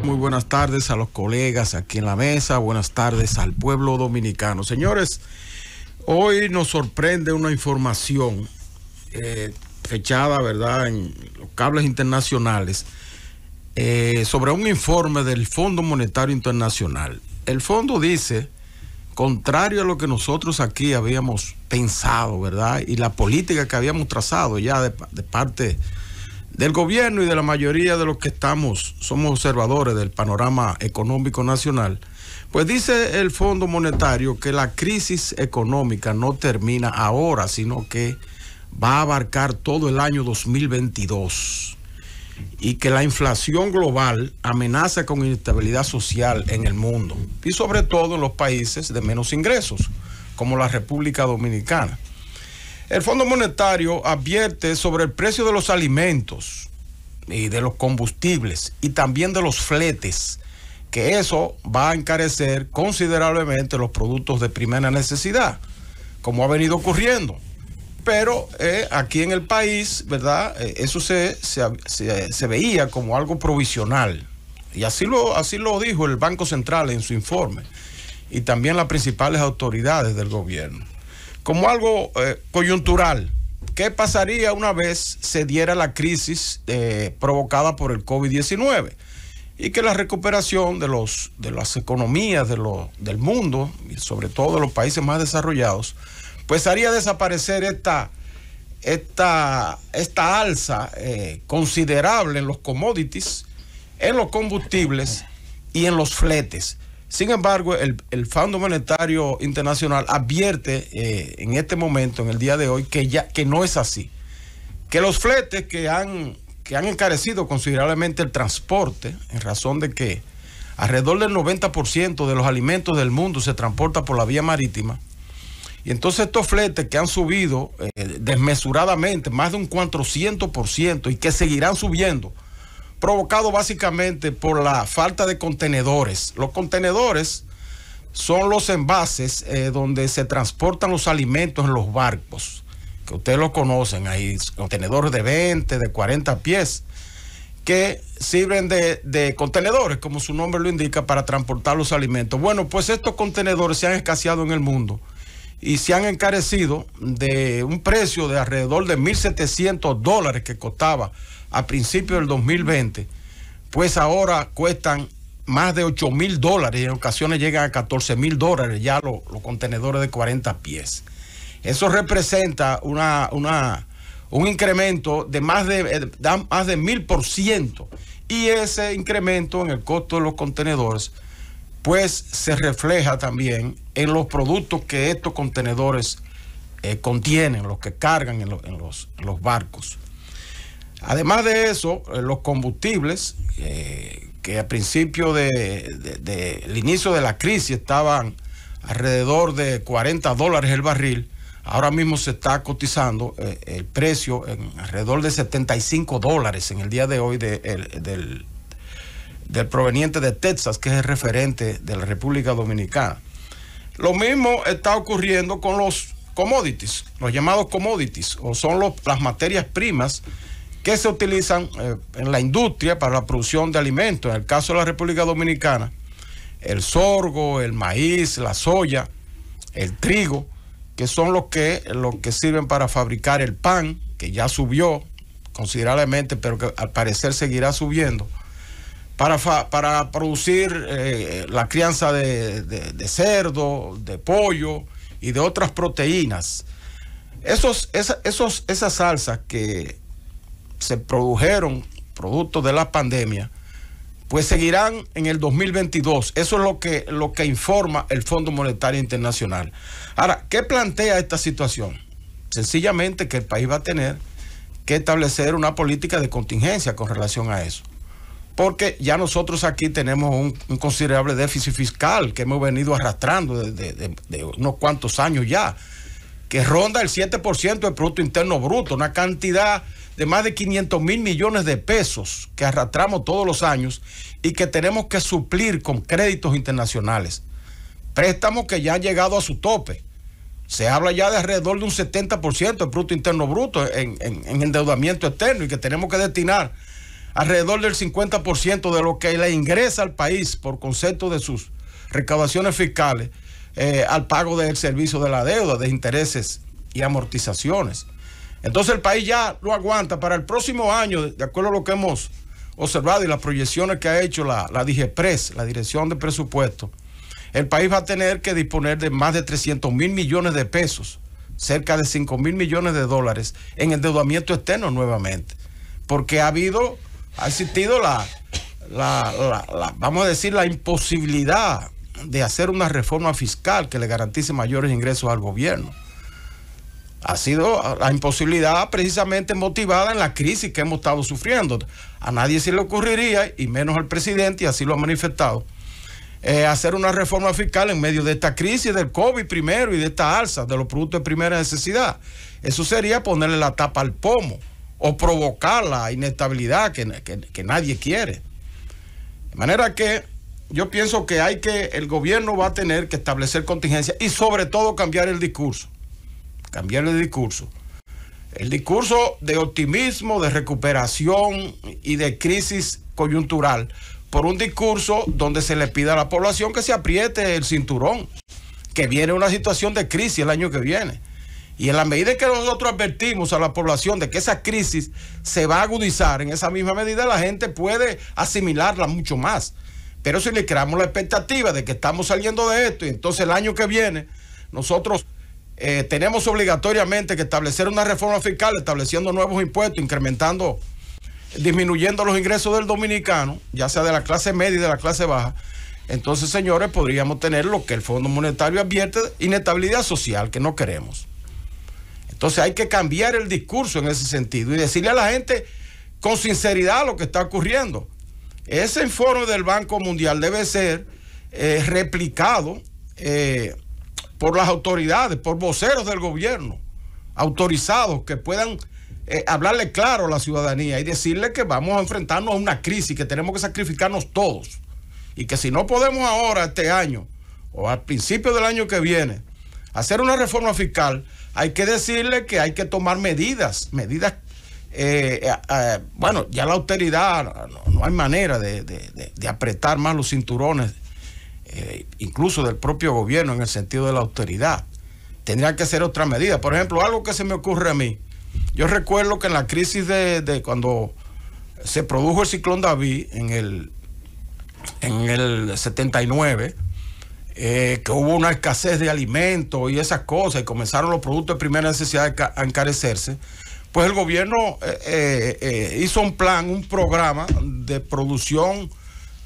Muy buenas tardes a los colegas aquí en la mesa, buenas tardes al pueblo dominicano. Señores, hoy nos sorprende una información fechada, ¿verdad?, en los cables internacionales sobre un informe del Fondo Monetario Internacional. El fondo dice, contrario a lo que nosotros aquí habíamos pensado, ¿verdad?, y la política que habíamos trazado ya de parte del gobierno y de la mayoría de los que somos observadores del panorama económico nacional, pues dice el Fondo Monetario que la crisis económica no termina ahora, sino que va a abarcar todo el año 2022 y que la inflación global amenaza con inestabilidad social en el mundo y sobre todo en los países de menos ingresos, como la República Dominicana. El Fondo Monetario advierte sobre el precio de los alimentos y de los combustibles y también de los fletes, que eso va a encarecer considerablemente los productos de primera necesidad, como ha venido ocurriendo. Pero aquí en el país, ¿verdad?, eso se veía como algo provisional. Y así lo dijo el Banco Central en su informe y también las principales autoridades del gobierno, como algo coyuntural. ¿Qué pasaría una vez se diera la crisis provocada por el COVID-19? Y que la recuperación de las economías del mundo, y sobre todo de los países más desarrollados, pues haría desaparecer esta alza considerable en los commodities, en los combustibles y en los fletes. Sin embargo, el Fondo Monetario Internacional advierte en este momento, en el día de hoy, que no es así. Que los fletes que han encarecido considerablemente el transporte, en razón de que alrededor del 90% de los alimentos del mundo se transporta por la vía marítima, y entonces estos fletes que han subido desmesuradamente, más de un 400%, y que seguirán subiendo, provocado básicamente por la falta de contenedores. Los contenedores son los envases donde se transportan los alimentos en los barcos, que ustedes lo conocen, hay contenedores de 20, de 40 pies, que sirven de contenedores, como su nombre lo indica, para transportar los alimentos. Bueno, pues estos contenedores se han escaseado en el mundo y se han encarecido de un precio de alrededor de $1,700 que costaba a principios del 2020, pues ahora cuestan más de $8,000 y en ocasiones llegan a $14,000 ya los contenedores de 40 pies. Eso representa un incremento de más de 1,000%, y ese incremento en el costo de los contenedores pues se refleja también en los productos que estos contenedores contienen, los que cargan en los barcos. Además de eso, los combustibles, que a principio del inicio de la crisis estaban alrededor de $40 el barril, ahora mismo se está cotizando el precio en alrededor de $75 en el día de hoy del proveniente de Texas, que es el referente de la República Dominicana. Lo mismo está ocurriendo con los commodities, los llamados commodities, o son las materias primas que se utilizan en la industria para la producción de alimentos. En el caso de la República Dominicana, el sorgo, el maíz, la soya, el trigo, que son los que sirven para fabricar el pan, que ya subió considerablemente, pero que al parecer seguirá subiendo, para producir la crianza de cerdo, de pollo y de otras proteínas. Esas salsas que se produjeron producto de la pandemia, pues seguirán en el 2022. Eso es lo que informa el Fondo Monetario Internacional. Ahora, ¿qué plantea esta situación? Sencillamente que el país va a tener que establecer una política de contingencia con relación a eso, porque ya nosotros aquí tenemos un considerable déficit fiscal que hemos venido arrastrando de unos cuantos años ya, que ronda el 7% del Producto Interno Bruto, una cantidad de más de 500,000 millones de pesos que arrastramos todos los años y que tenemos que suplir con créditos internacionales. Préstamos que ya han llegado a su tope. Se habla ya de alrededor de un 70% del Producto Interno Bruto en endeudamiento externo, y que tenemos que destinar alrededor del 50% de lo que le ingresa al país por concepto de sus recaudaciones fiscales al pago del servicio de la deuda, de intereses y amortizaciones. Entonces el país ya lo aguanta. Para el próximo año, de acuerdo a lo que hemos observado y las proyecciones que ha hecho la DIGEPRES, la Dirección de Presupuesto, el país va a tener que disponer de más de 300.000 millones de pesos, cerca de 5.000 millones de dólares en endeudamiento externo nuevamente, porque ha existido vamos a decir, la imposibilidad de hacer una reforma fiscal que le garantice mayores ingresos al gobierno. Ha sido la imposibilidad precisamente motivada en la crisis que hemos estado sufriendo. A nadie se le ocurriría, y menos al presidente, y así lo ha manifestado, hacer una reforma fiscal en medio de esta crisis del COVID primero y de esta alza de los productos de primera necesidad. Eso sería ponerle la tapa al pomo o provocar la inestabilidad que nadie quiere. De manera que yo pienso que el gobierno va a tener que establecer contingencias y sobre todo cambiar el discurso. Cambiar el discurso. El discurso de optimismo, de recuperación y de crisis coyuntural, por un discurso donde se le pida a la población que se apriete el cinturón, que viene una situación de crisis el año que viene. Y en la medida que nosotros advertimos a la población de que esa crisis se va a agudizar, en esa misma medida la gente puede asimilarla mucho más. Pero si le creamos la expectativa de que estamos saliendo de esto y entonces el año que viene nosotros tenemos obligatoriamente que establecer una reforma fiscal, estableciendo nuevos impuestos, disminuyendo los ingresos del dominicano, ya sea de la clase media y de la clase baja, entonces, señores, podríamos tener lo que el Fondo Monetario advierte, inestabilidad social, que no queremos. Entonces hay que cambiar el discurso en ese sentido y decirle a la gente con sinceridad lo que está ocurriendo. Ese informe del Banco Mundial debe ser replicado por las autoridades, por voceros del gobierno, autorizados que puedan hablarle claro a la ciudadanía y decirle que vamos a enfrentarnos a una crisis, que tenemos que sacrificarnos todos y que si no podemos ahora, este año o al principio del año que viene, hacer una reforma fiscal, hay que decirle que hay que tomar medidas, bueno, ya la austeridad, no hay manera de apretar más los cinturones, incluso del propio gobierno en el sentido de la austeridad. Tendrían que ser otras medidas. Por ejemplo, algo que se me ocurre a mí, yo recuerdo que en la crisis de cuando se produjo el ciclón David en el 79, que hubo una escasez de alimentos y esas cosas, y comenzaron los productos de primera necesidad a encarecerse, pues el gobierno hizo un programa de producción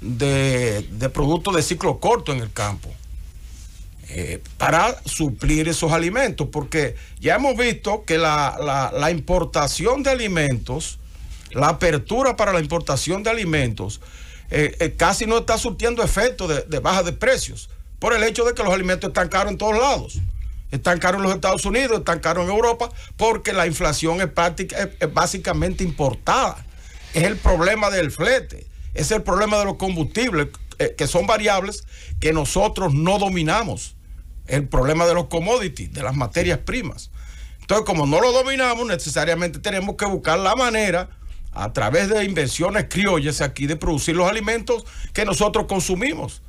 de productos de ciclo corto en el campo, para suplir esos alimentos, porque ya hemos visto que la importación de alimentos, la apertura para la importación de alimentos, casi no está surtiendo efecto de baja de precios, por el hecho de que los alimentos están caros en todos lados. Están caros en los Estados Unidos, están caros en Europa, porque la inflación es básicamente importada. Es el problema del flete, es el problema de los combustibles, que son variables que nosotros no dominamos. El problema de los commodities, de las materias primas. Entonces, como no lo dominamos, necesariamente tenemos que buscar la manera, a través de invenciones criollas aquí, de producir los alimentos que nosotros consumimos,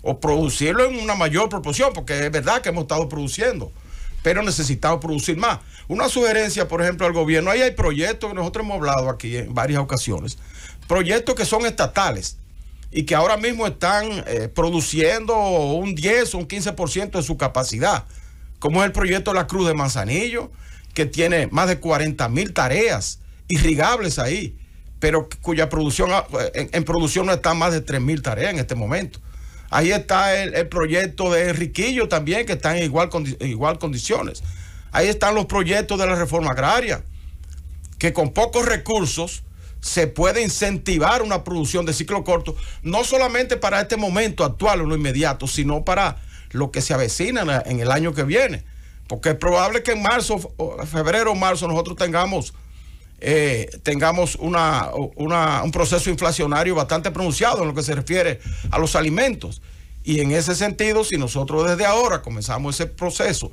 o producirlo en una mayor proporción, porque es verdad que hemos estado produciendo, pero necesitamos producir más. Una sugerencia, por ejemplo, al gobierno, ahí hay proyectos que nosotros hemos hablado aquí en varias ocasiones, proyectos que son estatales y que ahora mismo están produciendo un 10 o un 15% de su capacidad, como es el proyecto de la Cruz de Manzanillo, que tiene más de 40.000 tareas irrigables ahí, pero cuya producción en producción no está más de 3.000 tareas en este momento. Ahí está el proyecto de Enriquillo también, que está en igual condiciones. Ahí están los proyectos de la reforma agraria, que con pocos recursos se puede incentivar una producción de ciclo corto, no solamente para este momento actual o lo inmediato, sino para lo que se avecina en el año que viene. Porque es probable que en febrero o marzo nosotros tengamos un proceso inflacionario bastante pronunciado en lo que se refiere a los alimentos. Y en ese sentido, si nosotros desde ahora comenzamos ese proceso,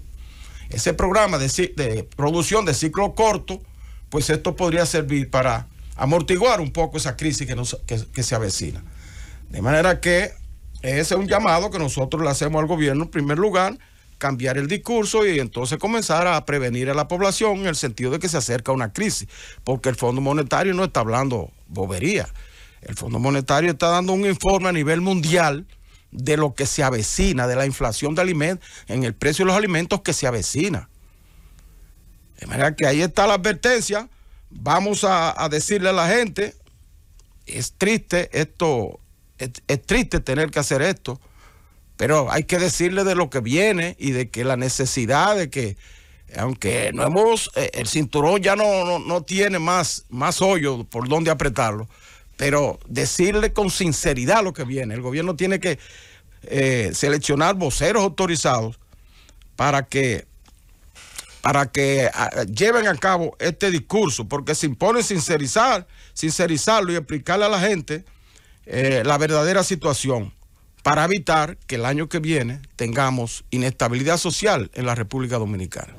ese programa de producción de ciclo corto, pues esto podría servir para amortiguar un poco esa crisis que se avecina. De manera que ese es un llamado que nosotros le hacemos al gobierno, en primer lugar, cambiar el discurso y entonces comenzar a prevenir a la población en el sentido de que se acerca una crisis, porque el Fondo Monetario no está hablando bobería. El Fondo Monetario está dando un informe a nivel mundial de lo que se avecina, de la inflación de alimentos, en el precio de los alimentos que se avecina. De manera que ahí está la advertencia. Vamos a decirle a la gente, es triste esto, es triste tener que hacer esto, pero hay que decirle de lo que viene y de que la necesidad de que, aunque no hemos, el cinturón ya no tiene más hoyo por donde apretarlo, pero decirle con sinceridad lo que viene. El gobierno tiene que seleccionar voceros autorizados para que lleven a cabo este discurso, porque se impone sincerizarlo y explicarle a la gente la verdadera situación, para evitar que el año que viene tengamos inestabilidad social en la República Dominicana.